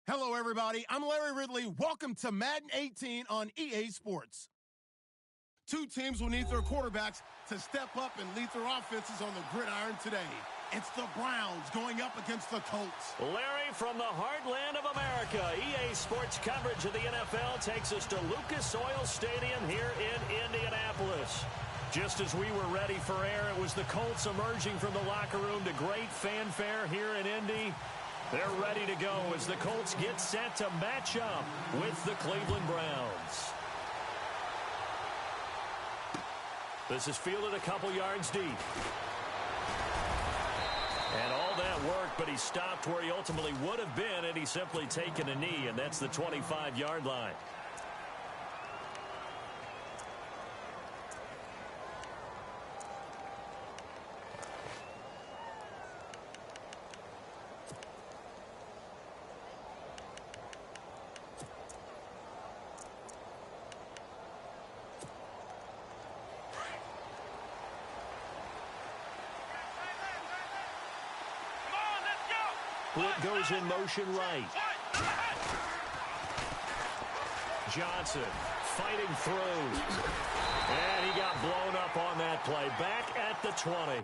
Hello, everybody. I'm Larry Ridley. Welcome to Madden 18 on EA Sports. Two teams will need their quarterbacks to step up and lead their offenses on the gridiron today. It's the Browns going up against the Colts. Larry, from the heartland of America, EA Sports coverage of the NFL takes us to Lucas Oil Stadium here in Indianapolis. Just as we were ready for air, it was the Colts emerging from the locker room to great fanfare here in Indy. They're ready to go as the Colts get set to match up with the Cleveland Browns. This is fielded a couple yards deep. And all that work, but he stopped where he ultimately would have been had he simply taken a knee, and that's the 25-yard line. Blitz goes in motion right. Johnson fighting through. And he got blown up on that play. Back at the 20.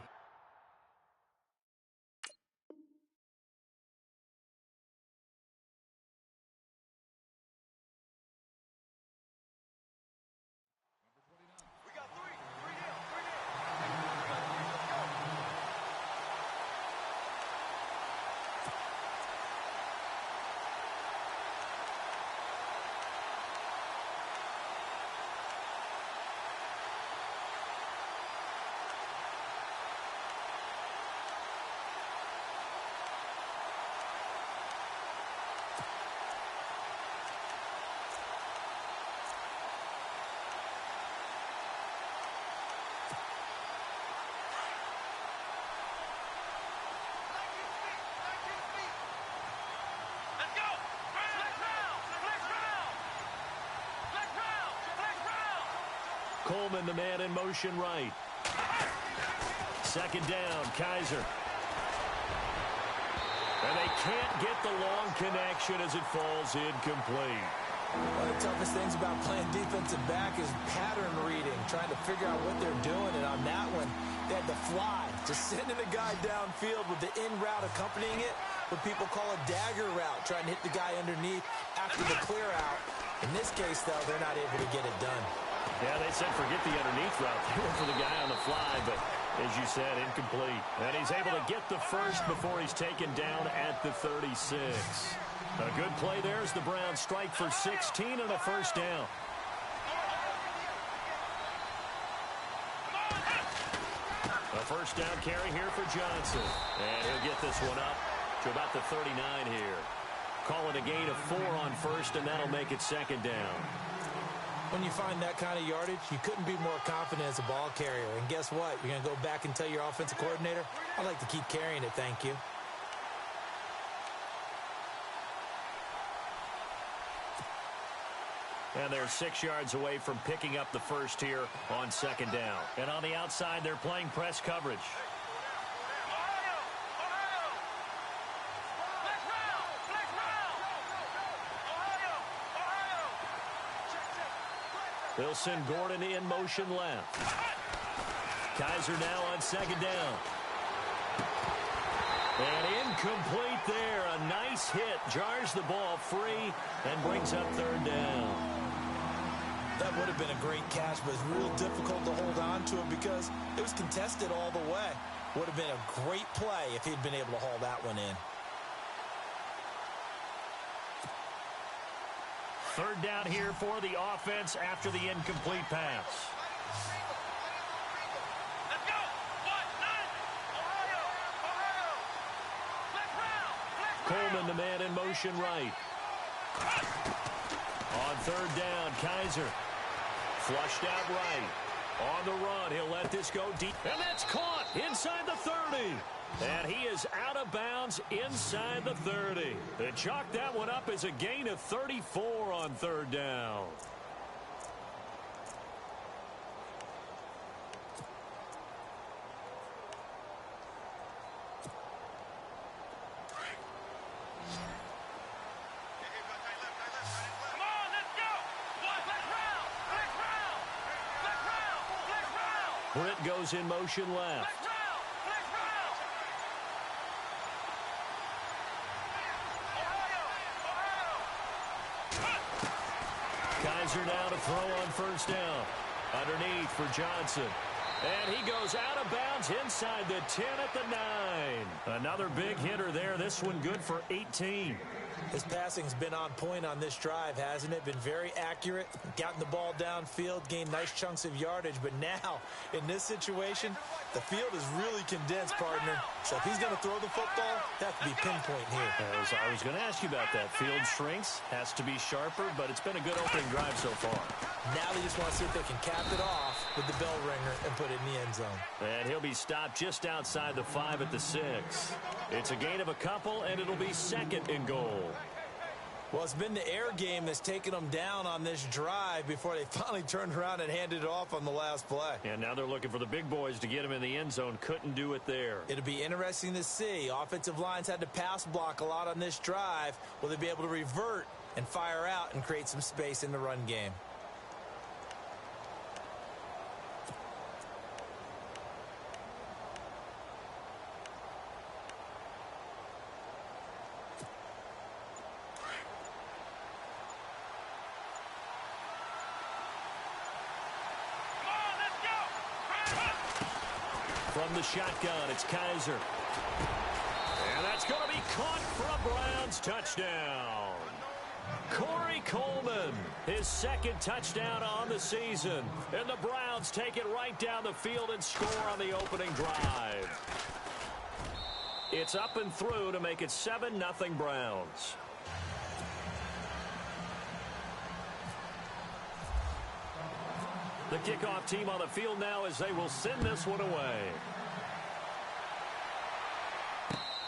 Coleman, the man in motion right. Second down, Kaiser. And they can't get the long connection as it falls incomplete. One of the toughest things about playing defensive back is pattern reading, trying to figure out what they're doing. And on that one, they had to fly, just sending a guy downfield with the in route accompanying it, what people call a dagger route, trying to hit the guy underneath after the clear out. In this case, though, they're not able to get it done. Yeah, they said forget the underneath route. They went for the guy on the fly, but as you said, incomplete. And he's able to get the first before he's taken down at the 36. A good play there as the Browns strike for 16 and a first down. A first down carry here for Johnson. And he'll get this one up to about the 39 here. Call it a gain of 4 on first, and that'll make it second down. When you find that kind of yardage, you couldn't be more confident as a ball carrier. And guess what? You're going to go back and tell your offensive coordinator, I'd like to keep carrying it, thank you. And they're 6 yards away from picking up the first here on second down. And on the outside, they're playing press coverage. They'll send Gordon in motion left. Kaiser now on second down. And incomplete there. A nice hit. Jars the ball free and brings up third down. That would have been a great catch, but it's real difficult to hold on to it because it was contested all the way. Would have been a great play if he'd been able to haul that one in. Third down here for the offense after the incomplete pass. Let's go! Coleman, the man in motion right. On third down, Kaiser. Flushed out right. On the run, he'll let this go deep. And that's caught inside the 30. And he is out of bounds inside the 30. They chalked that one up as a gain of 34 on third down. Britt goes in motion left. Kaiser now to throw on first down. Underneath for Johnson. And he goes out of bounds inside the 10 at the 9. Another big hitter there. This one good for 18. His passing's been on point on this drive, hasn't it? Been very accurate, gotten the ball downfield, gained nice chunks of yardage. But now, in this situation, the field is really condensed, partner. So if he's going to throw the football, that has to be pinpoint here. I was going to ask you about that. Field shrinks, has to be sharper, but it's been a good opening drive so far. Now they just want to see if they can cap it off with the bell ringer and put it in the end zone. And he'll be stopped just outside the 5 at the 6. It's a gain of a couple, and it'll be second and goal. Well, it's been the air game that's taken them down on this drive before they finally turned around and handed it off on the last play. And now they're looking for the big boys to get him in the end zone. Couldn't do it there. It'll be interesting to see. Offensive lines had to pass block a lot on this drive. Will they be able to revert and fire out and create some space in the run game? From the shotgun, it's Kaiser. And that's going to be caught for a Browns touchdown. Corey Coleman, his second touchdown on the season. And the Browns take it right down the field and score on the opening drive. It's up and through to make it 7-0 Browns. The kickoff team on the field now as they will send this one away.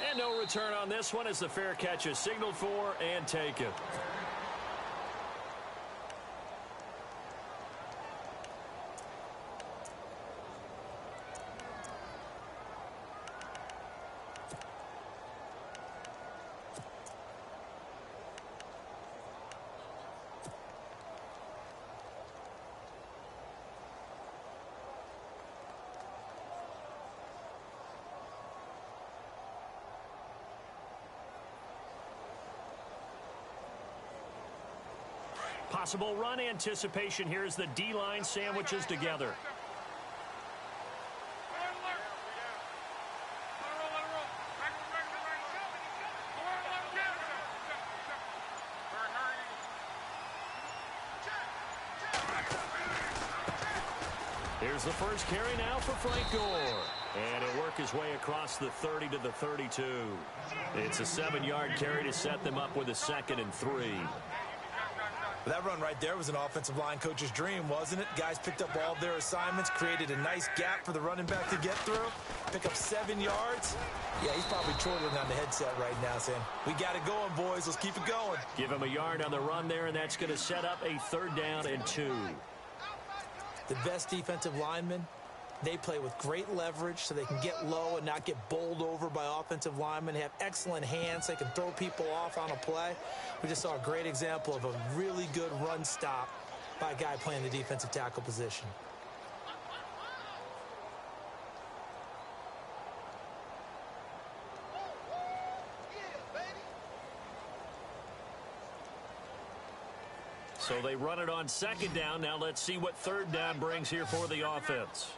And no return on this one as the fair catch is signaled for and taken. Possible run anticipation here as the D-line sandwiches together. Here's the first carry now for Frank Gore. And he'll work his way across the 30 to the 32. It's a 7-yard carry to set them up with a 2nd and 3. That run right there was an offensive line coach's dream, wasn't it? Guys picked up all their assignments, created a nice gap for the running back to get through, pick up 7 yards. Yeah, he's probably chortling on the headset right now saying, we got it going, boys. Let's keep it going. Give him a yard on the run there, and that's going to set up a 3rd down and 2. The best defensive linemen, they play with great leverage so they can get low and not get bowled over by offensive linemen. They have excellent hands. They can throw people off on a play. We just saw a great example of a really good run stop by a guy playing the defensive tackle position. So they run it on 2nd down. Now let's see what 3rd down brings here for the offense.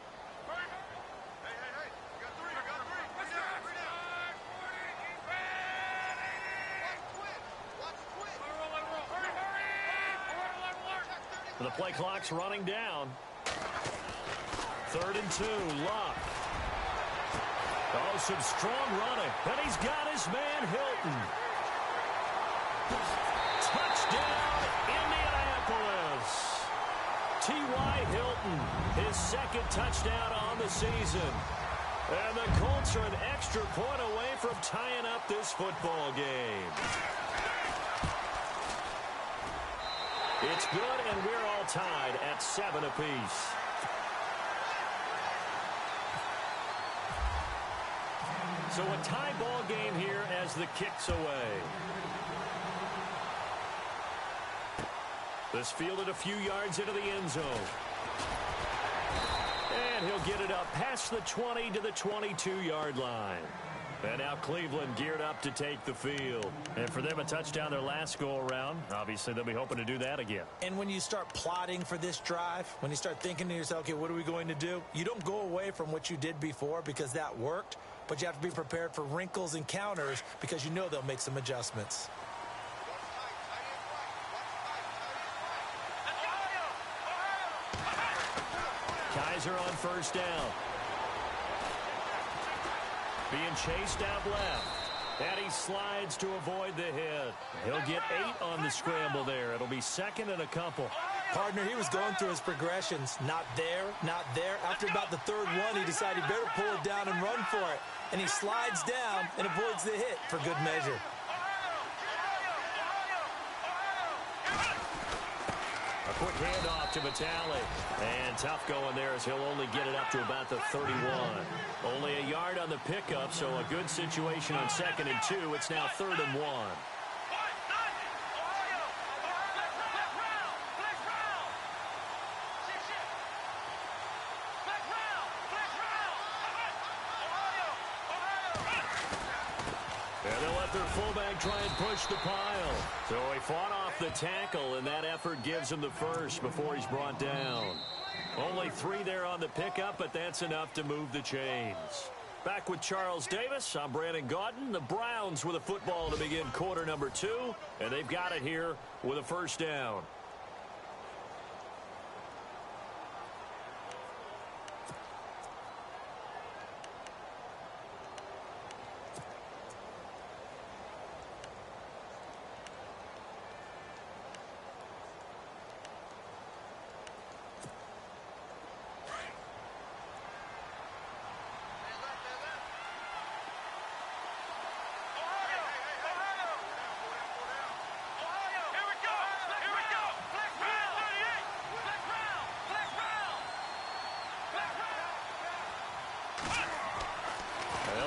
The play clock's running down. 3rd and 2, Luck. Oh, some strong running. And he's got his man, Hilton. Touchdown, Indianapolis. T.Y. Hilton, his 2nd touchdown on the season. And the Colts are an extra point away from tying up this football game. It's good, and we're all tied at 7 apiece. So a tie ball game here as the kick's away. This fielded a few yards into the end zone. And And he'll get it up past the 20 to the 22-yard line. And now Cleveland geared up to take the field. And for them, a touchdown their last go-around. Obviously, they'll be hoping to do that again. And when you start plotting for this drive, when you start thinking to yourself, okay, what are we going to do? You don't go away from what you did before because that worked, but you have to be prepared for wrinkles and counters because you know they'll make some adjustments. Kaiser on first down. Being chased out left. And he slides to avoid the hit. He'll get 8 on the scramble there. It'll be second and a couple. Partner, he was going through his progressions. Not there, not there. After about the third one, he decided he better pull it down and run for it. And he slides down and avoids the hit for good measure. A quick handoff to Vitale. And tough going there as he'll only get it up to about the 31. Only a yard on the pickup, so a good situation on 2nd and 2. It's now 3rd and 1. And they'll let their fullback try and push the pile. So he fought off the tackle, and that effort gives him the first before he's brought down. Only 3 there on the pickup, but that's enough to move the chains. Back with Charles Davis, I'm Brandon Gaudin. The Browns with a football to begin quarter number 2, and they've got it here with a first down.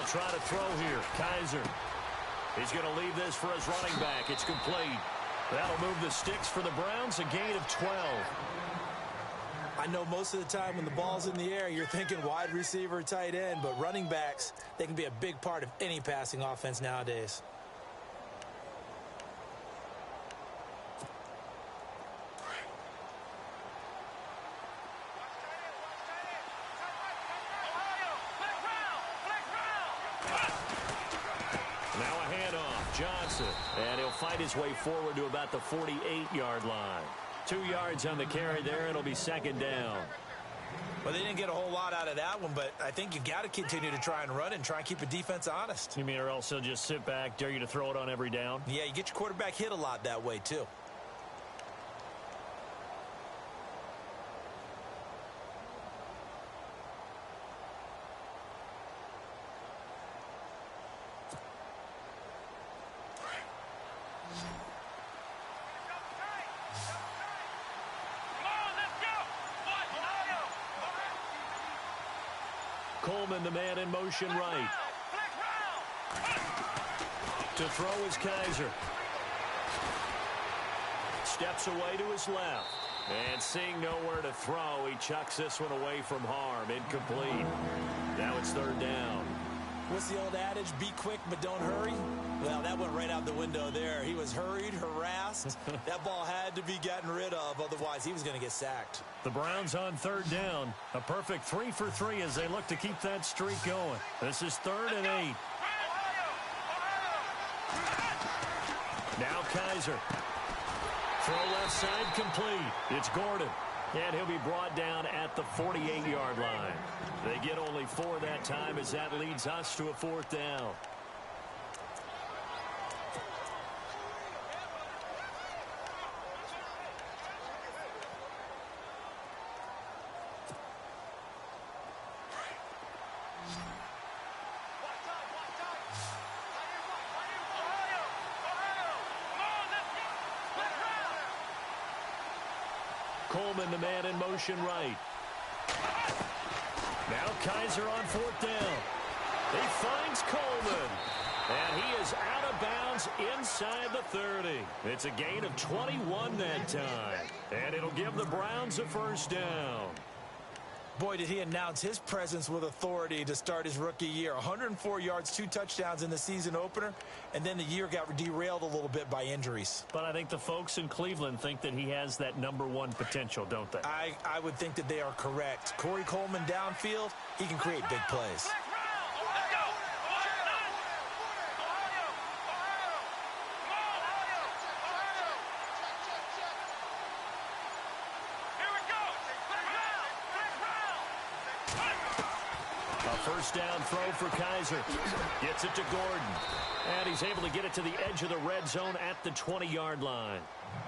Try to throw here. Kaiser. He's going to leave this for his running back. It's complete. That'll move the sticks for the Browns, a gain of 12. I know most of the time when the ball's in the air, you're thinking wide receiver, tight end, but running backs, they can be a big part of any passing offense nowadays. And he'll fight his way forward to about the 48-yard line. 2 yards on the carry there. It'll be 2nd down. Well, they didn't get a whole lot out of that one, but I think you got to continue to try and run and try and keep a defense honest. You mean or else he'll just sit back, dare you to throw it on every down? Yeah, you get your quarterback hit a lot that way, too. Coleman, the man in motion right. To throw is Kaiser. Steps away to his left. And seeing nowhere to throw, he chucks this one away from harm. Incomplete. Now it's 3rd down. What's the old adage? Be quick, but don't hurry? Well, that went right out the window there. He was hurried, harassed. That ball had to be gotten rid of, otherwise he was going to get sacked. The Browns on 3rd down. A perfect 3 for 3 as they look to keep that streak going. This is 3rd and 8. Now Kaiser. Throw left side complete. It's Gordon. And he'll be brought down at the 48-yard line. They get only 4 that time as that leads us to a 4th down. Coleman, the man in motion right. Now Kaiser on 4th down. He finds Coleman. And he is out of bounds inside the 30. It's a gain of 21 that time. And it'll give the Browns a first down. Boy, did he announce his presence with authority to start his rookie year. 104 yards, 2 touchdowns in the season opener, and then the year got derailed a little bit by injuries. But I think the folks in Cleveland think that he has that #1 potential, don't they? I would think that they are correct. Corey Coleman downfield, he can create big plays. First down throw for Kaiser. Gets it to Gordon. And he's able to get it to the edge of the red zone at the 20-yard line.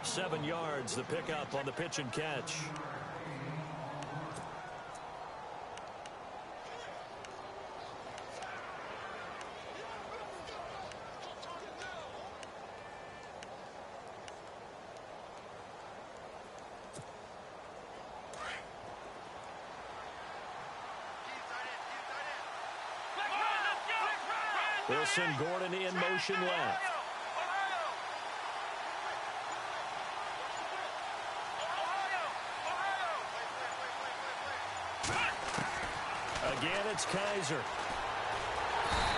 7 yards, the pickup on the pitch and catch. Wilson, Gordon in motion left. Again, it's Kaiser.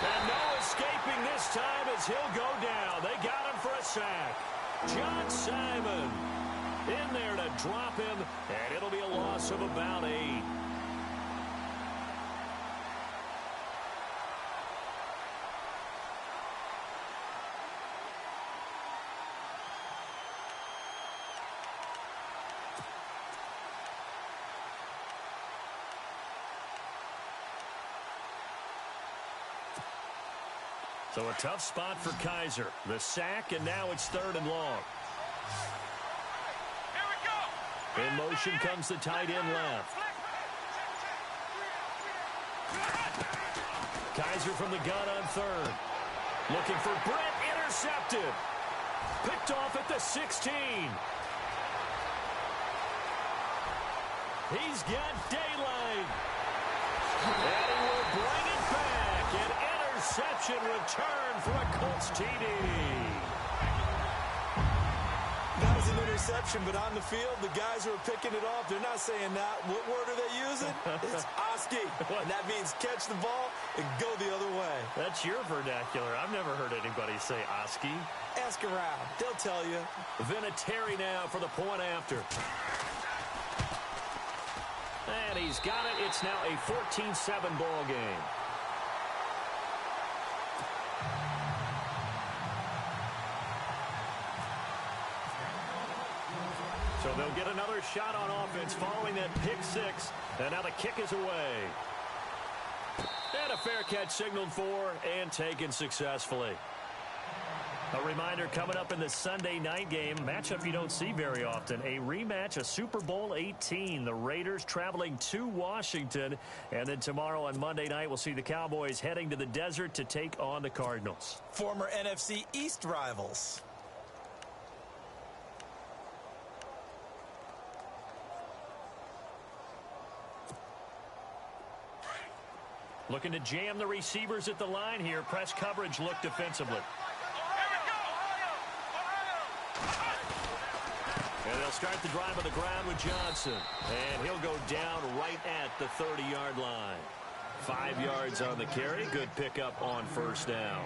And no escaping this time as he'll go down. They got him for a sack. John Simon in there to drop him, and it'll be a loss of about 8. So a tough spot for Kaiser. The sack, and now it's 3rd and long. In motion comes the tight end left. Kaiser from the gun on 3rd. Looking for Brett, intercepted. Picked off at the 16. He's got daylight. And he will bring it back. An interception return for a Colts TD. That was an interception, but on the field, the guys who are picking it off, they're not saying that. What word are they using? It's Oski. And that means catch the ball and go the other way. That's your vernacular. I've never heard anybody say Oski. Ask around. They'll tell you. Vinatieri now for the point after. And he's got it. It's now a 14-7 ball game. So they'll get another shot on offense following that pick 6. And now the kick is away. And a fair catch signaled for and taken successfully. A reminder coming up in the Sunday night game, matchup you don't see very often, a rematch of Super Bowl 18. The Raiders traveling to Washington. And then tomorrow on Monday night, we'll see the Cowboys heading to the desert to take on the Cardinals. Former NFC East rivals. Looking to jam the receivers at the line here. Press coverage look defensively. And they'll start the drive on the ground with Johnson. And he'll go down right at the 30-yard line. 5 yards on the carry. Good pickup on first down.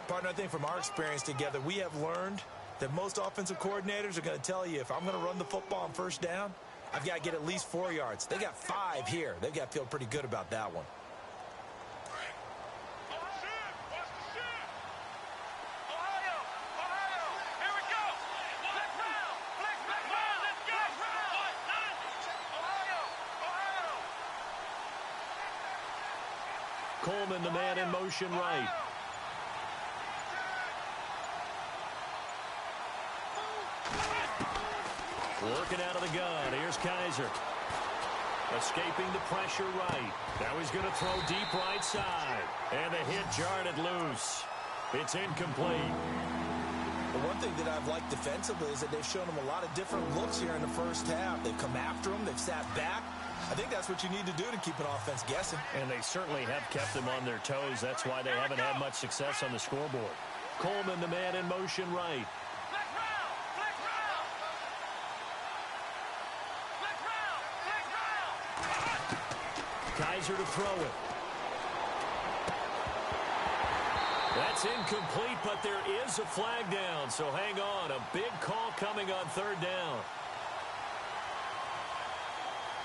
Partner, I think from our experience together, we have learned that most offensive coordinators are going to tell you, if I'm going to run the football on first down, I've got to get at least 4 yards. They got 5 here. They've got to feel pretty good about that one. Coleman, the man in motion right. Working out of the gun. Here's Kaiser. Escaping the pressure right. Now he's going to throw deep right side. And the hit jarred it loose. It's incomplete. The one thing that I've liked defensively is that they've shown him a lot of different looks here in the first half. They've come after him. They've sat back. I think that's what you need to do to keep an offense guessing. And they certainly have kept them on their toes. That's why they haven't had much success on the scoreboard. Coleman, the man in motion right. Kaiser to throw it. That's incomplete, but there is a flag down, so hang on. A big call coming on third down.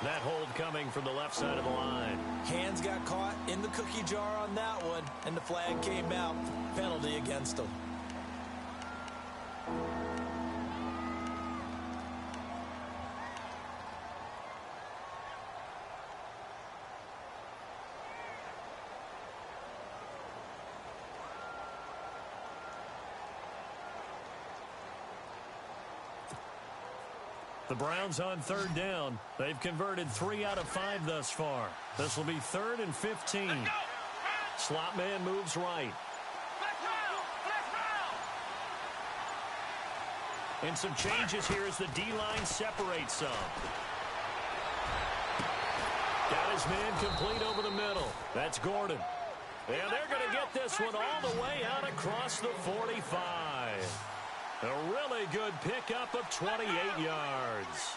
That hold coming from the left side of the line. Hands got caught in the cookie jar on that one, and the flag came out. Penalty against them. The Browns on third down. They've converted 3 out of 5 thus far. This will be 3rd and 15. Slot man moves right. And some changes here as the D-line separates some. Got his man complete over the middle. That's Gordon. And they're going to get this one all the way out across the 45. A really good pickup of 28 yards.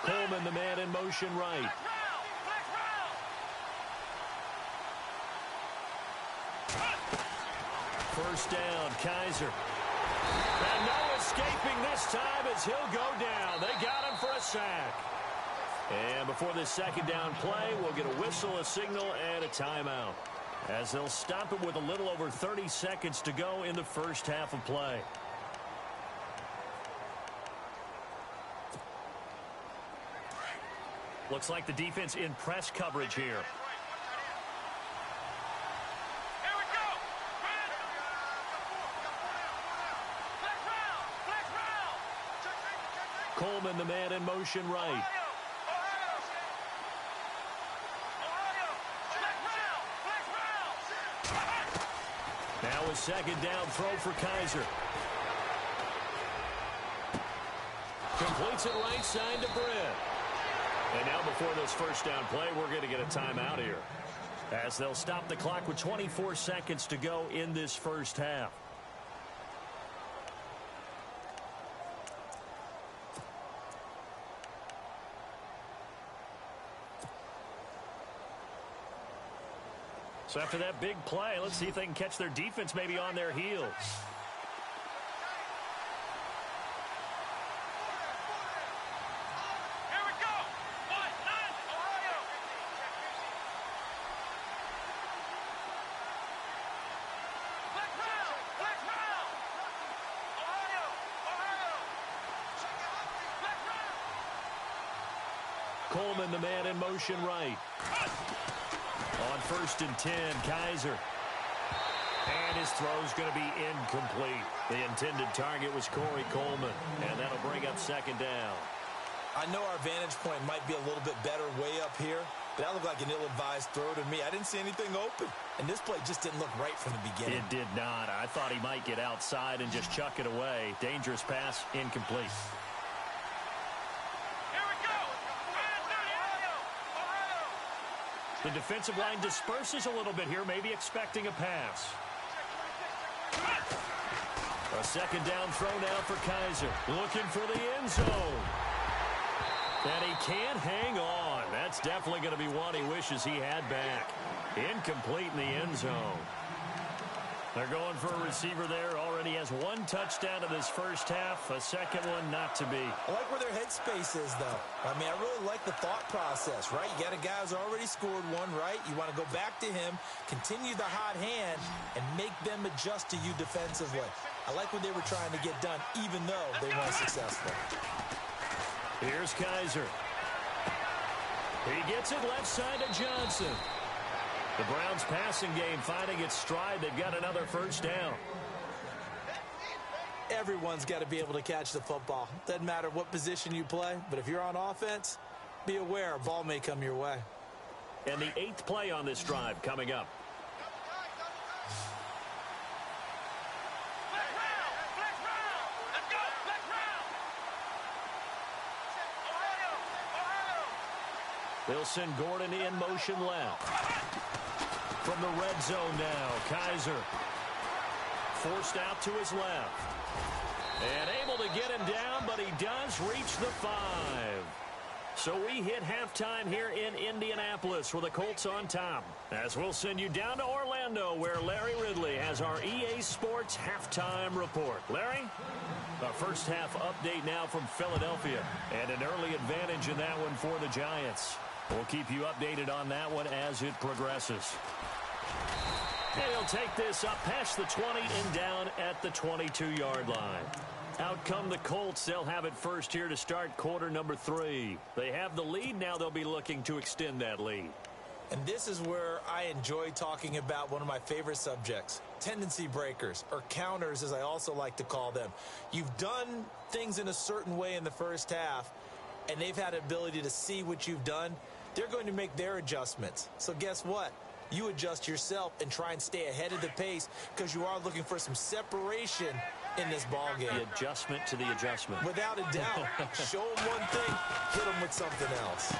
Coleman, the man in motion right. First down, Kaiser. And no escaping this time as he'll go down. They got him for a sack. And before this second down play, we'll get a whistle, a signal, and a timeout, as they'll stop it with a little over 30 seconds to go in the first half of play. Looks like the defense in press coverage here. Coleman, the man in motion right. Now a second down throw for Kaiser. Completes it right side to Britt. And now before this first down play, we're going to get a timeout here, as they'll stop the clock with 24 seconds to go in this first half. So after that big play, let's see if they can catch their defense maybe on their heels. Here we go. 1-9, Ohio. Flex round. Ohio. Flex round. Coleman, the man in motion right. On 1st and 10, Kaiser. And his throw's going to be incomplete. The intended target was Corey Coleman, and that'll bring up second down. I know our vantage point might be a little bit better way up here, but that looked like an ill-advised throw to me. I didn't see anything open, and this play just didn't look right from the beginning. It did not. I thought he might get outside and just chuck it away. Dangerous pass, incomplete. The defensive line disperses a little bit here, maybe expecting a pass. A second down throw now for Kaiser. Looking for the end zone. And he can't hang on. That's definitely going to be one he wishes he had back. Incomplete in the end zone. They're going for a receiver there. Already has 1 touchdown in this first half. A second one not to be. I like where their headspace is, though. I mean, I really like the thought process, right? You got a guy who's already scored one, right? You want to go back to him, continue the hot hand, and make them adjust to you defensively. I like what they were trying to get done, even though they weren't successful. Here's Kaiser. He gets it left side to Johnson. The Browns passing game finding its stride. They've got another first down. Everyone's got to be able to catch the football. Doesn't matter what position you play, but if you're on offense, be aware a ball may come your way. And the 8th play on this drive coming up. They'll send Gordon in motion left. From the red zone now, Kaiser. Forced out to his left. And able to get him down, but he does reach the 5. So we hit halftime here in Indianapolis with the Colts on top. As we'll send you down to Orlando, where Larry Ridley has our EA Sports halftime report. Larry? A first half update now from Philadelphia, and an early advantage in that one for the Giants. We'll keep you updated on that one as it progresses. And he'll take this up past the 20 and down at the 22-yard line. Out come the Colts. They'll have it first here to start quarter number 3. They have the lead. Now they'll be looking to extend that lead. And this is where I enjoy talking about one of my favorite subjects, tendency breakers, or counters as I also like to call them. You've done things in a certain way in the first half, and they've had the ability to see what you've done. They're going to make their adjustments. So guess what? You adjust yourself and try and stay ahead of the pace because you are looking for some separation in this ball game. The adjustment to the adjustment. Without a doubt. Show them one thing, hit them with something else.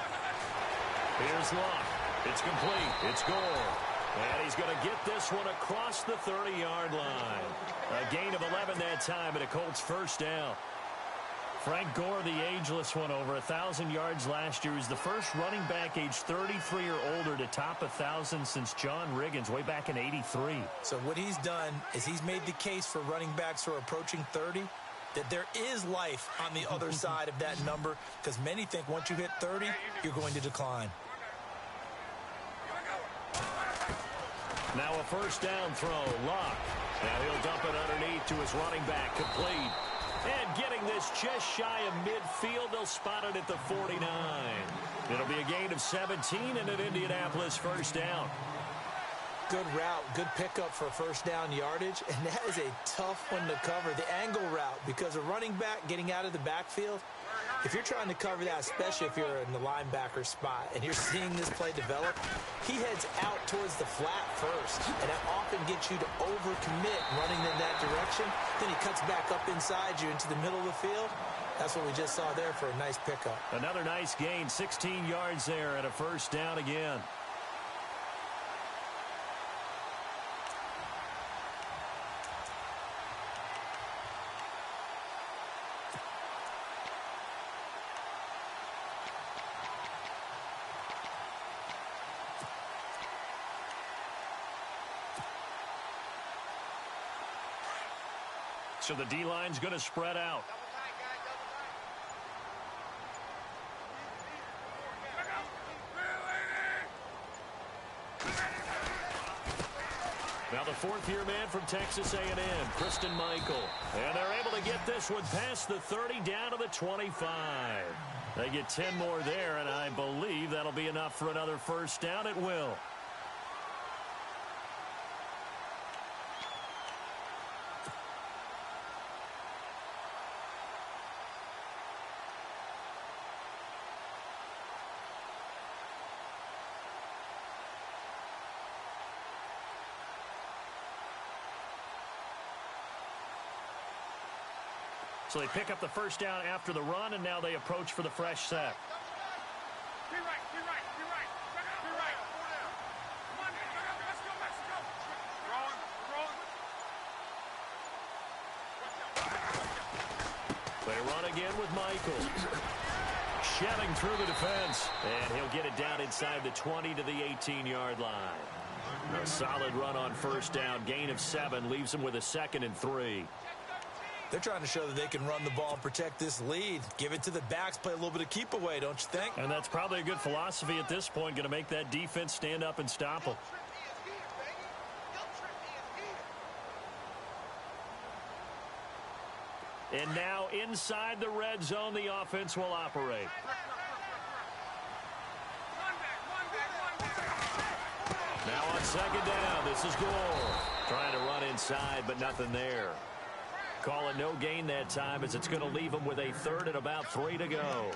Here's Locke. It's complete. It's goal. And he's going to get this one across the 30-yard line. A gain of 11 that time and a Colts first down. Frank Gore, the ageless one, over 1,000 yards last year. He's the first running back age 33 or older to top 1,000 since John Riggins way back in '83. So what he's done is he's made the case for running backs who are approaching 30 that there is life on the other side of that number, because many think once you hit 30, you're going to decline. Now a first down throw. Locke. Now he'll dump it underneath to his running back. Complete. And getting this just shy of midfield, they'll spot it at the 49. It'll be a gain of 17 and an Indianapolis first down. Good route, good pickup for first down yardage, and that is a tough one to cover, the angle route, because a running back getting out of the backfield, if you're trying to cover that, especially if you're in the linebacker spot and you're seeing this play develop, he heads out towards the flat first, and that often gets you to overcommit running in that direction. Then he cuts back up inside you into the middle of the field. That's what we just saw there for a nice pickup. Another nice gain, 16 yards there, and a first down again. So the D-line's going to spread out. Now the fourth-year man from Texas A&M, Kristen Michael. And they're able to get this one past the 30 down to the 25. They get 10 more there, and I believe that'll be enough for another first down. It will. So they pick up the first down after the run, and now they approach for the fresh set. Be right, be right, be right, be right. Come on, let's go, let's go. They run again with Michael. Shelling through the defense. And he'll get it down inside the 20 to the 18-yard line. A solid run on first down. Gain of 7 leaves him with a 2nd and 3. They're trying to show that they can run the ball and protect this lead. Give it to the backs, play a little bit of keep away, don't you think? And that's probably a good philosophy at this point, going to make that defense stand up and stop them. And now inside the red zone, the offense will operate. Now on second down, this is Gore. Trying to run inside, but nothing there. Call it no gain that time, as it's going to leave them with a 3rd and about 3 to go.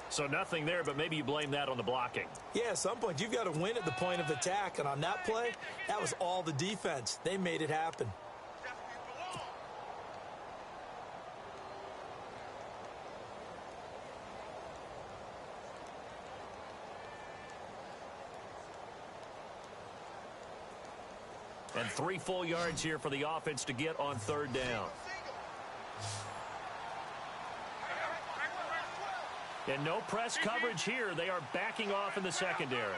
So nothing there, but maybe you blame that on the blocking. Yeah, at some point you've got to win at the point of attack, and on that play, that was all the defense. They made it happen. And 3 full yards here for the offense to get on 3rd down. And no press coverage here. They are backing off in the secondary.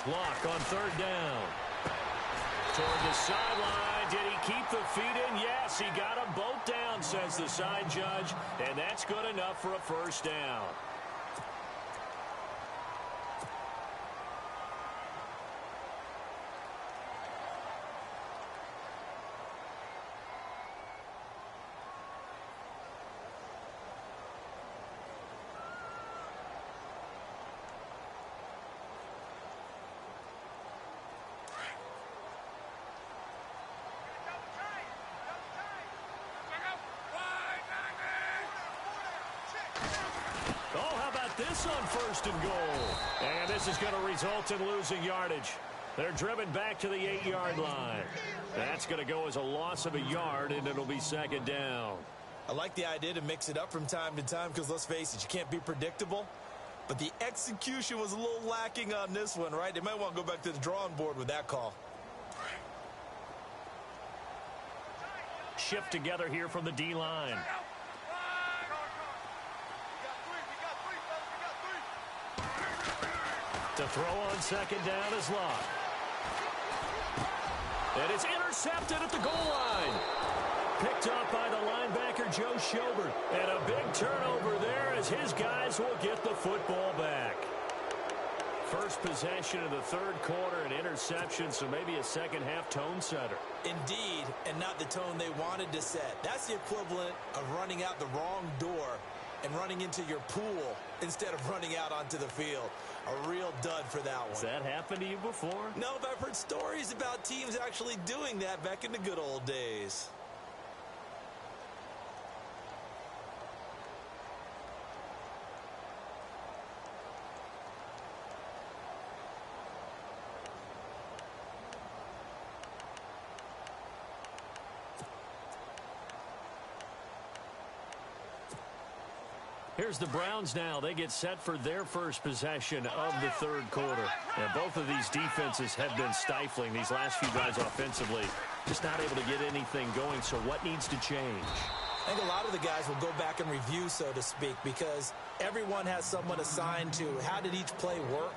Block on third down. Toward the sideline. Did he keep the feet in? Yes, he got them both down, says the side judge. And that's good enough for a first down. This on first and goal. And this is going to result in losing yardage. They're driven back to the 8-yard line. That's going to go as a loss of a yard, and it'll be second down. I like the idea to mix it up from time to time because, let's face it, you can't be predictable. But the execution was a little lacking on this one, right? They might want to go back to the drawing board with that call. Shift together here from the D-line. To throw on second down is Locke. And it's intercepted at the goal line. Picked up by the linebacker, Joe Schobert. And a big turnover there as his guys will get the football back. First possession of the third quarter, an interception, so maybe a second-half tone setter. Indeed, and not the tone they wanted to set. That's the equivalent of running out the wrong door and running into your pool instead of running out onto the field. A real dud for that one. Has that happened to you before? No, but I've heard stories about teams actually doing that back in the good old days. Here's the Browns now. They get set for their first possession of the third quarter. And both of these defenses have been stifling these last few drives offensively. Just not able to get anything going, so what needs to change? I think a lot of the guys will go back and review, so to speak, because everyone has someone assigned to how did each play work.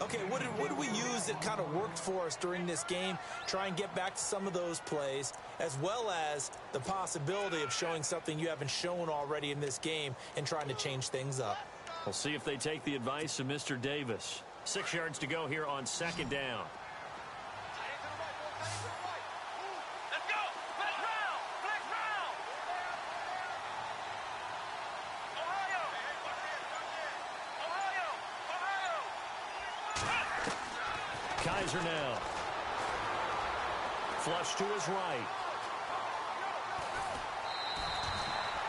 Okay, what did we use that kind of worked for us during this game? Try and get back to some of those plays, as well as the possibility of showing something you haven't shown already in this game and trying to change things up. We'll see if they take the advice of Mr. Davis. 6 yards to go here on second down. Kaiser now. Flush to his right.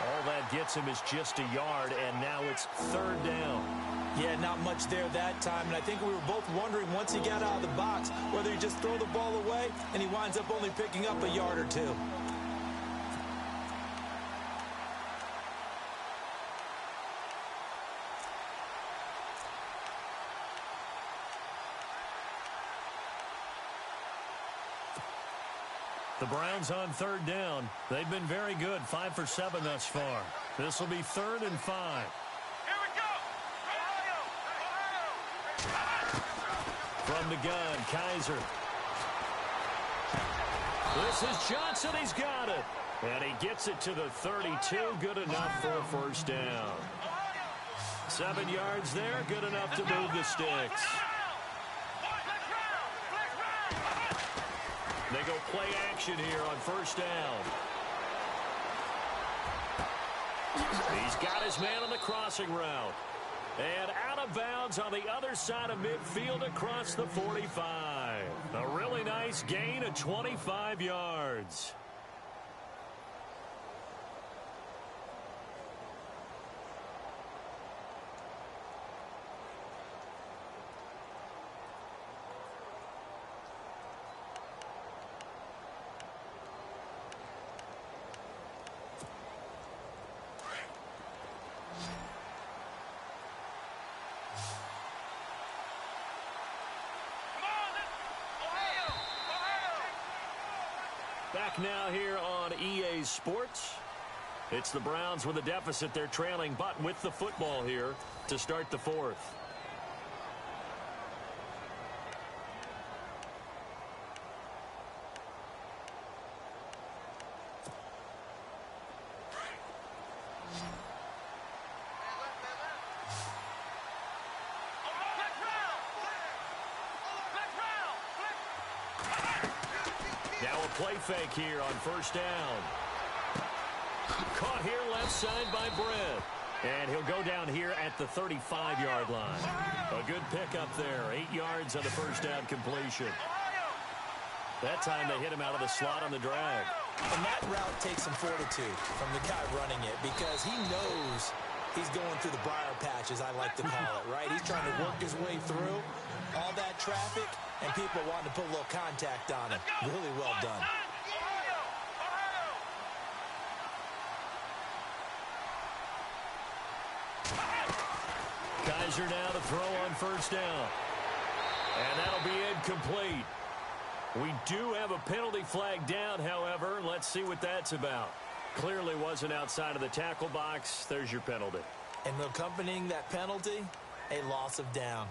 All that gets him is just a yard, and now it's third down. Yeah, not much there that time, and I think we were both wondering once he got out of the box whether he just throw the ball away, and he winds up only picking up a yard or two. The Browns on third down. They've been very good, 5 for 7 thus far. This will be 3rd and 5. Here we go! From the gun, Kaiser. This is Johnson. He's got it. And he gets it to the 32. Good enough for a first down. 7 yards there. Good enough to move the sticks. They go play action here on first down. He's got his man on the crossing route. And out of bounds on the other side of midfield across the 45. A really nice gain of 25 yards. Back now here on EA Sports. It's the Browns with a deficit. They're trailing, but with the football here to start the fourth. Now a play fake here on first down. Caught here left side by Brett. And he'll go down here at the 35-yard line. A good pickup there. 8 yards on the first down completion. That time they hit him out of the slot on the drag. And that route takes some fortitude from the guy running it because he knows he's going through the briar patch, as I like to call it, right? He's trying to work his way through all that traffic, and people wanting to put a little contact on him. Really well done. Kaiser now to throw on first down. And that'll be incomplete. We do have a penalty flag down, however. Let's see what that's about. Clearly wasn't outside of the tackle box. There's your penalty. And accompanying that penalty, a loss of down.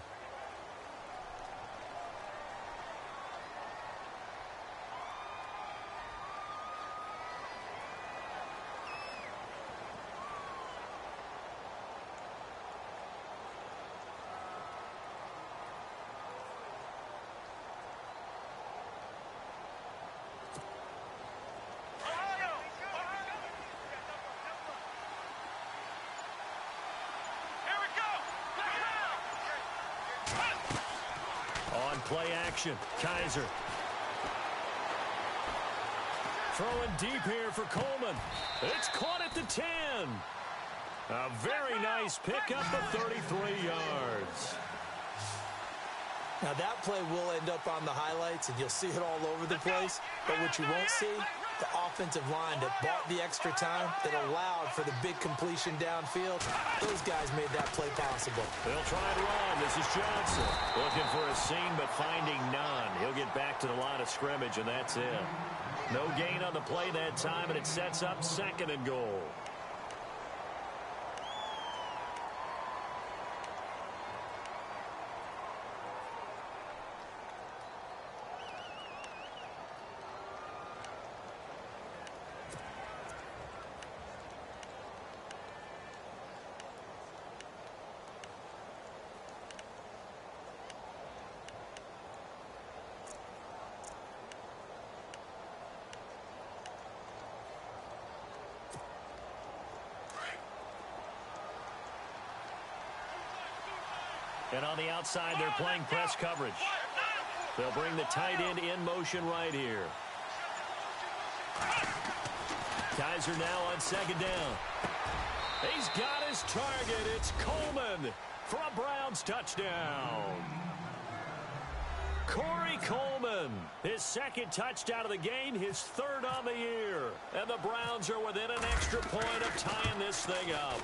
Play action. Kaiser. Throwing deep here for Coleman. It's caught at the 10. A very nice pickup of 33 yards. Now that play will end up on the highlights, and you'll see it all over the place. But what you won't see, the offensive line that bought the extra time, that allowed for the big completion downfield. Those guys made that play possible. They'll try and run. This is Johnson. Looking for a seam, but finding none. He'll get back to the line of scrimmage, and that's it. No gain on the play that time, and it sets up 2nd and goal. And on the outside, they're playing press coverage. They'll bring the tight end in motion right here. Kaiser now on 2nd down. He's got his target. It's Coleman for a Browns touchdown. Corey Coleman, his 2nd touchdown of the game, his 3rd on the year. And the Browns are within an extra point of tying this thing up.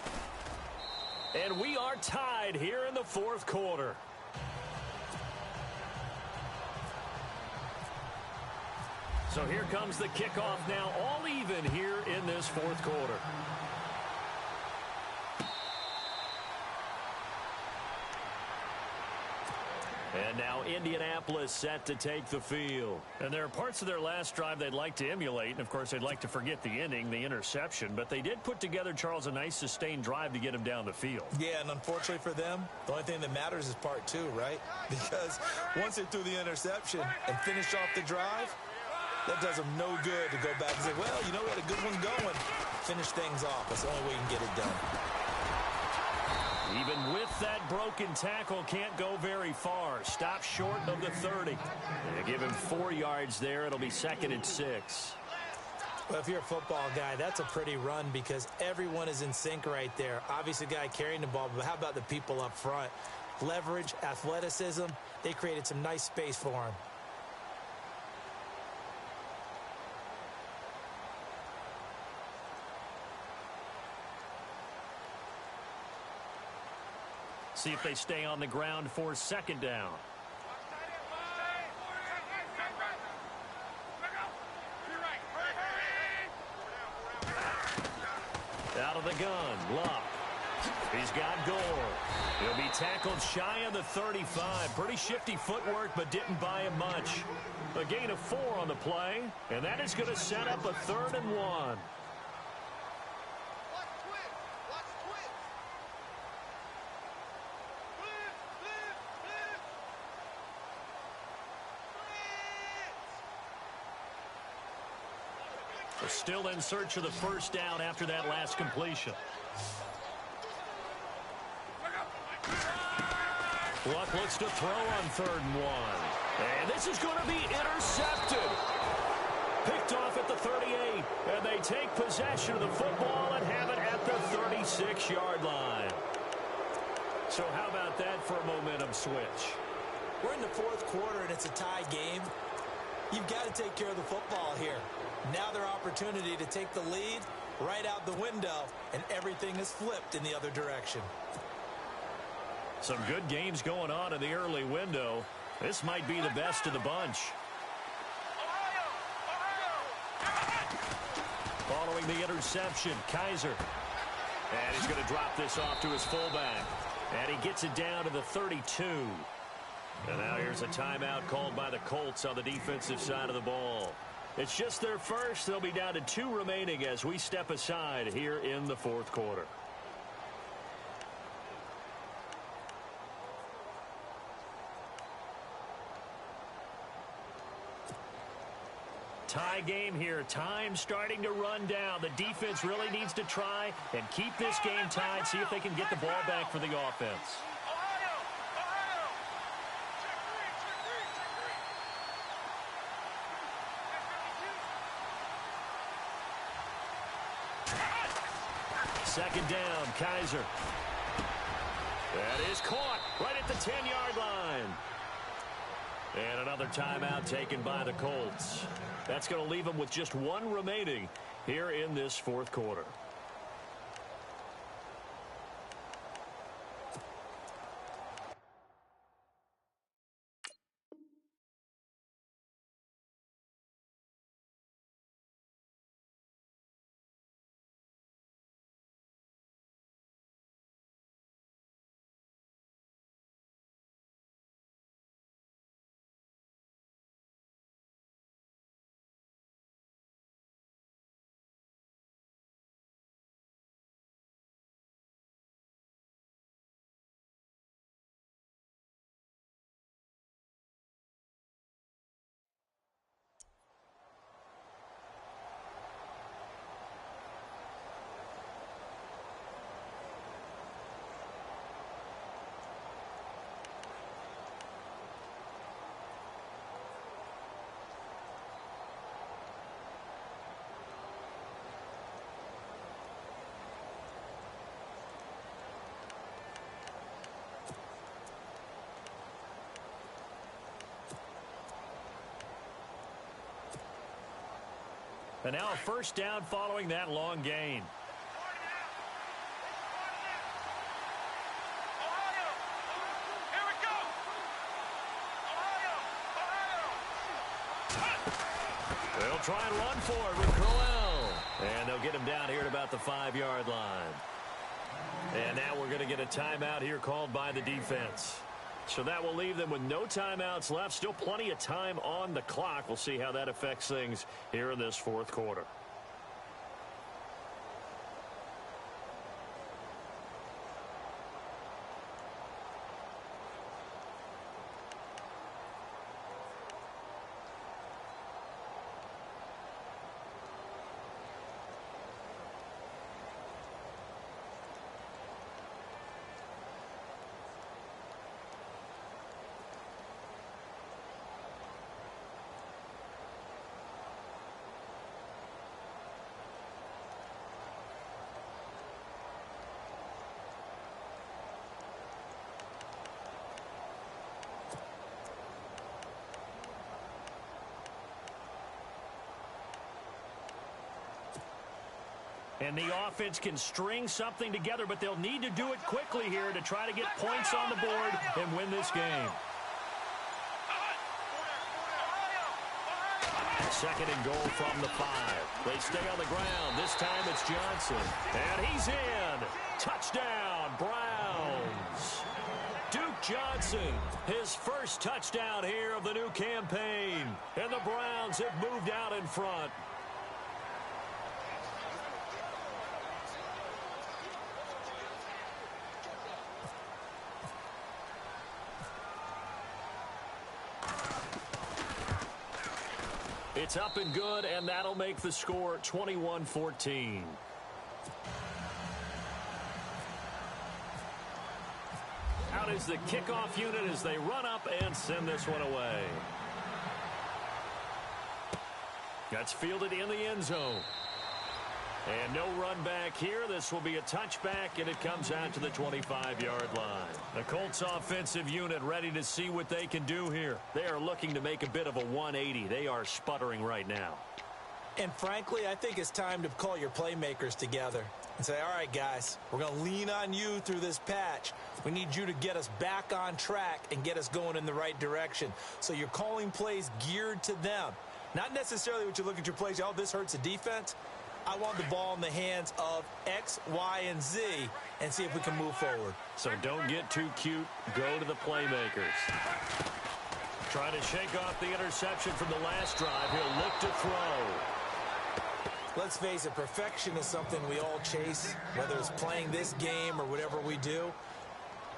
And we are tied here in the 4th quarter. So here comes the kickoff now, all even here in this 4th quarter. And now Indianapolis set to take the field. And there are parts of their last drive they'd like to emulate. And, of course, they'd like to forget the ending, the interception. But they did put together, Charles, a nice sustained drive to get him down the field. Yeah, and unfortunately for them, the only thing that matters is part 2, right? Because once they threw the interception and finished off the drive, that does them no good to go back and say, well, you know, we had a good one going. Finish things off. That's the only way you can get it done. Even with that broken tackle, can't go very far. Stop short of the 30. They give him 4 yards there. It'll be 2nd and 6. Well, if you're a football guy, that's a pretty run because everyone is in sync right there. Obviously, the guy carrying the ball, but how about the people up front? Leverage, athleticism, they created some nice space for him. See if they stay on the ground for 2nd down. Out of the gun, Luck. He's got Gore. He'll be tackled shy of the 35. Pretty shifty footwork, but didn't buy him much. A gain of 4 on the play, and that is going to set up a 3rd and 1. They're still in search of the first down after that last completion. Luck looks to throw on 3rd and 1. And this is going to be intercepted. Picked off at the 38. And they take possession of the football and have it at the 36-yard line. So how about that for a momentum switch? We're in the 4th quarter, and it's a tie game. You've got to take care of the football here. Now their opportunity to take the lead right out the window, and everything is flipped in the other direction. Some good games going on in the early window. This might be the best of the bunch. Following the interception, Kaiser. And he's going to drop this off to his fullback. And he gets it down to the 32. And now here's a timeout called by the Colts on the defensive side of the ball. It's just their first. They'll be down to 2 remaining as we step aside here in the 4th quarter. Tie game here. Time starting to run down. The defense really needs to try and keep this game tied, see if they can get the ball back for the offense. Second down, Kaiser. That is caught right at the 10-yard line. And another timeout taken by the Colts. That's going to leave them with just 1 remaining here in this 4th quarter. And now a first down following that long gain. They'll try and run for it with Crowell. And they'll get him down here at about the 5-yard line. And now we're going to get a timeout here called by the defense. So that will leave them with no timeouts left. Still plenty of time on the clock. We'll see how that affects things here in this 4th quarter. And the offense can string something together, but they'll need to do it quickly here to try to get points on the board and win this game. Second and goal from the 5. They stay on the ground. This time it's Johnson. And he's in. Touchdown, Browns. Duke Johnson, his first touchdown here of the new campaign. And the Browns have moved out in front. It's up and good, and that'll make the score 21-14. Out is the kickoff unit as they run up and send this one away. That's fielded in the end zone. And no run back here. This will be a touchback, and it comes out to the 25-yard line. The Colts offensive unit ready to see what they can do here. They are looking to make a bit of a 180. They are sputtering right now. And frankly, I think it's time to call your playmakers together and say, all right, guys, we're going to lean on you through this patch. We need you to get us back on track and get us going in the right direction. So you're calling plays geared to them. Not necessarily what you look at your plays, oh, this hurts the defense. I want the ball in the hands of X, Y, and Z and see if we can move forward. So don't get too cute. Go to the playmakers. Trying to shake off the interception from the last drive. He'll look to throw. Let's face it, perfection is something we all chase, whether it's playing this game or whatever we do.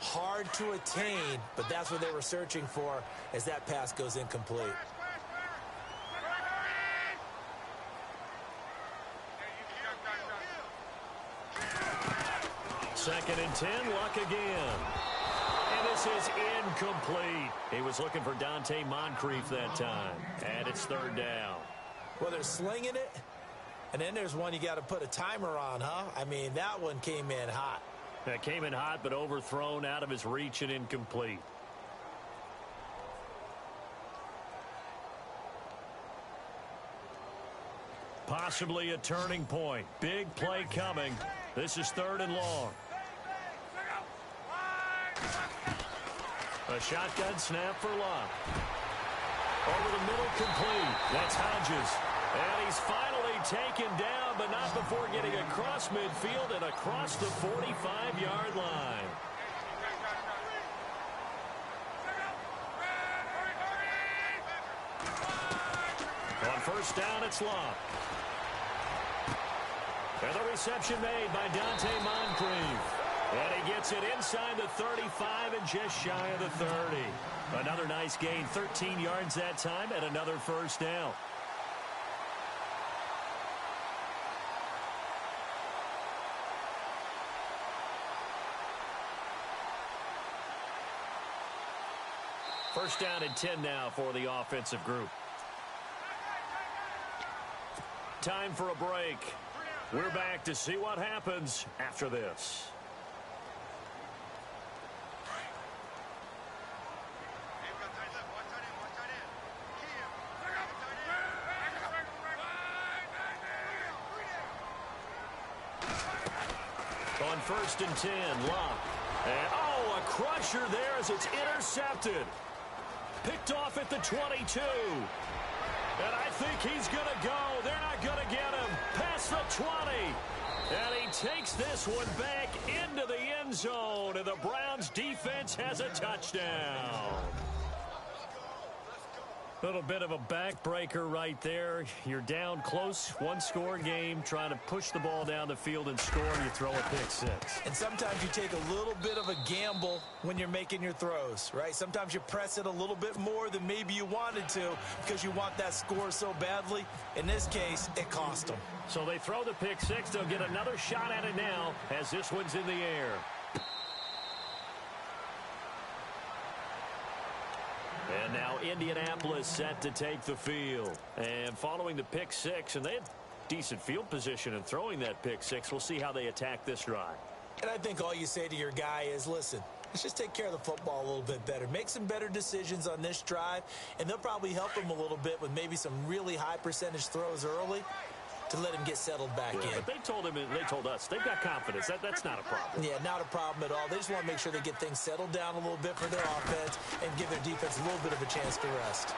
Hard to attain, but that's what they were searching for as that pass goes incomplete. Second and 10, Luck again. And this is incomplete. He was looking for Dante Moncrief that time. And it's third down. Well, they're slinging it. And then there's one you got to put a timer on, huh? I mean, that one came in hot. That came in hot, but overthrown out of his reach and incomplete. Possibly a turning point. Big play coming. This is third and long. A shotgun snap for Luck. Over the middle, complete. That's Hodges. And he's finally taken down, but not before getting across midfield and across the 45-yard line. On first down, it's Luck. And the reception made by Dante Moncrief. And he gets it inside the 35 and just shy of the 30. Another nice gain, 13 yards that time, and another first down. First down and 10 now for the offensive group. Time for a break. We're back to see what happens after this. On first and 10, Luck. And, oh, a crusher there as it's intercepted. Picked off at the 22. And I think he's going to go. They're not going to get him. Past the 20. And he takes this one back into the end zone. And the Browns defense has a touchdown. Little bit of a backbreaker right there. You're down close, one-score game, trying to push the ball down the field and score, and you throw a pick six. And sometimes you take a little bit of a gamble when you're making your throws, right? Sometimes you press it a little bit more than maybe you wanted to because you want that score so badly. In this case, it cost them. So they throw the pick six. They'll get another shot at it now as this one's in the air. And now Indianapolis set to take the field. And following the pick six, and they had decent field position in throwing that pick six. We'll see how they attack this drive. And I think all you say to your guy is, listen, let's just take care of the football a little bit better. Make some better decisions on this drive, and they'll probably help him a little bit with maybe some really high percentage throws early to let him get settled back in. But they told him, and they told us, they've got confidence. That's not a problem. Yeah, not a problem at all. They just want to make sure they get things settled down a little bit for their offense and give their defense a little bit of a chance to rest.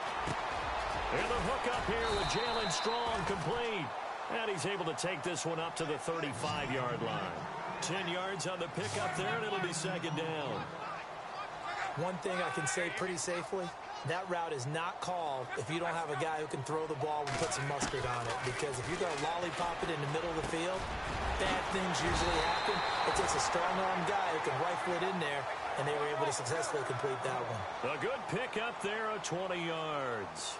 And the hook up here with Jalen Strong complete. And he's able to take this one up to the 35-yard line. 10 yards on the pickup there, and it'll be second down. One thing I can say pretty safely, that route is not called if you don't have a guy who can throw the ball and put some mustard on it. Because if you're going to lollipop it in the middle of the field, bad things usually happen. It takes a strong-arm guy who can rifle it in there, and they were able to successfully complete that one. A good pickup there of 20 yards.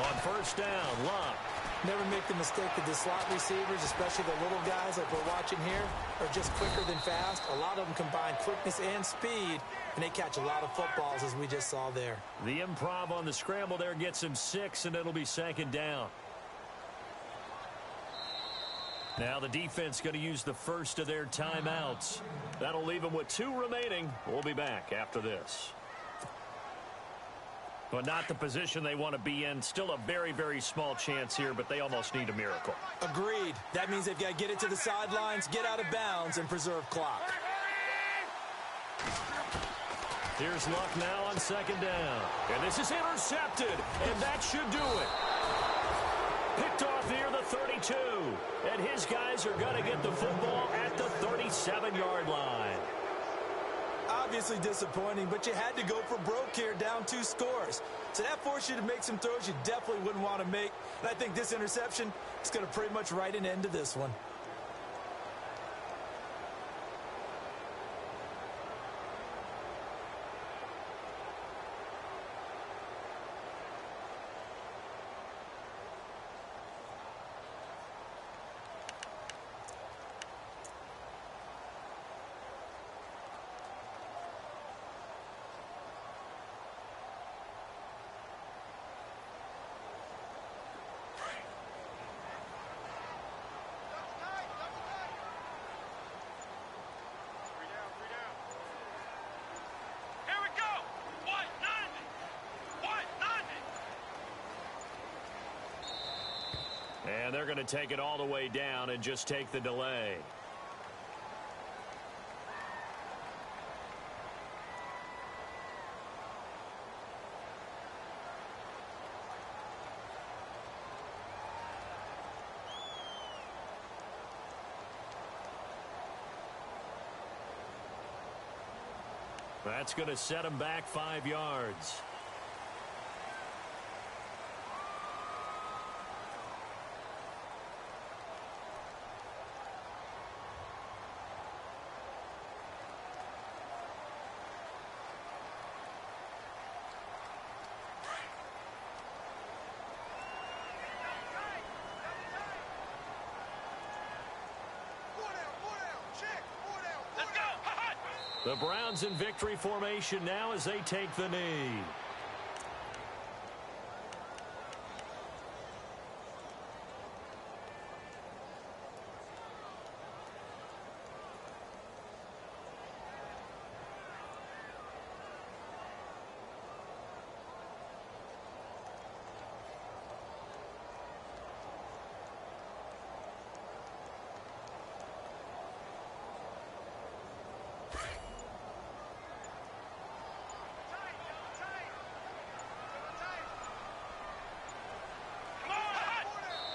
On first down, Love. Never make the mistake that the slot receivers, especially the little guys like we're watching here, are just quicker than fast. A lot of them combine quickness and speed, and they catch a lot of footballs, as we just saw there. The improv on the scramble there gets him 6, and it'll be second down. Now the defense going to use the first of their timeouts. That'll leave them with 2 remaining. We'll be back after this. But not the position they want to be in. Still a very, very small chance here, but they almost need a miracle. Agreed. That means they've got to get it to the sidelines, get out of bounds, and preserve clock. Here's Luck now on second down. And this is intercepted, and that should do it. Picked off near the 32. And his guys are going to get the football at the 37-yard line. Obviously disappointing, but you had to go for broke here, down 2 scores. So that forced you to make some throws you definitely wouldn't want to make. And I think this interception is going to pretty much write an end to this one. And they're going to take it all the way down and just take the delay. That's going to set them back 5 yards. The Browns in victory formation now as they take the knee.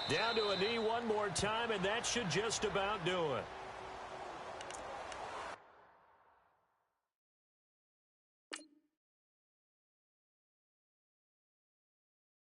Down to a knee one more time, and that should just about do it.